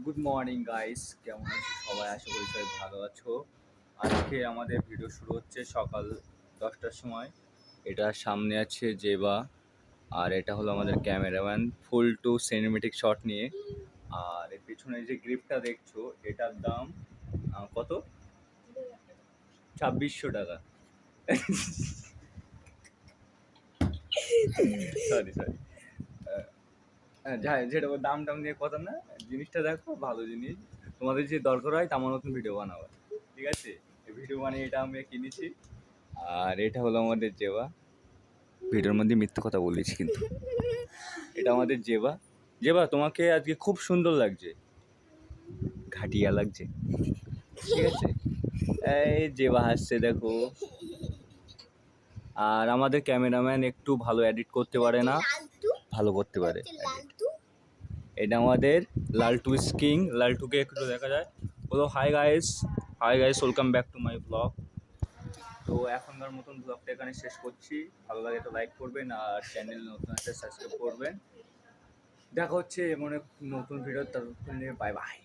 Good morning guys, কেমন আছো সবাই? আশা করি সবাই ভালো আছো। আজকে আমাদের ভিডিও শুরু হচ্ছে সকাল 10টার সময়। এটা সামনে আছে জেবা, আর এটা হলো আমাদের ক্যামেরাম্যান ফুল টু সিনেমেটিক শট নিয়ে। আর এর পিছনে যে গ্রিপটা দেখছো এটার দাম কত? 2600 টাকা। সরি সরি, যাই যেটা ওর দাম নিয়ে কথা না, জিনিসটা দেখো ভালো জিনিস। তোমাদের যে দরকার হয় তেমন নতুন ভিডিও বানাবো, ঠিক আছে? এই ভিডিও বানিয়ে এটা আমি কিনেছি। আর এটা হলো আমাদের জেবা। ভিডিওর মধ্যে মিথ্যে কথা বলেছি কিন্তু। এটা আমাদের জেবা। জেবা, তোমাকে আজকে খুব সুন্দর লাগছে। ঘাটিয়া লাগছে, ঠিক আছে? এই জেবা হাসছে দেখো। আর আমাদের ক্যামেরাম্যান একটু ভালো এডিট করতে পারে না, ভালো করতে পারে edit। এটা আমাদের লালটু স্কিং। লালটুকে একটু দেখা যায়। বলো hi guys, hi guys, welcome back to my blog. তো এখনকার মতন ব্লগটা এখানে শেষ করছি। ভালো লাগে তো লাইক করবেন, আর চ্যানেল নতুন একটা সাবস্ক্রাইব করবেন। দেখা হচ্ছে এমন এক নতুন ভিডিও, ততক্ষণ বাই বাই।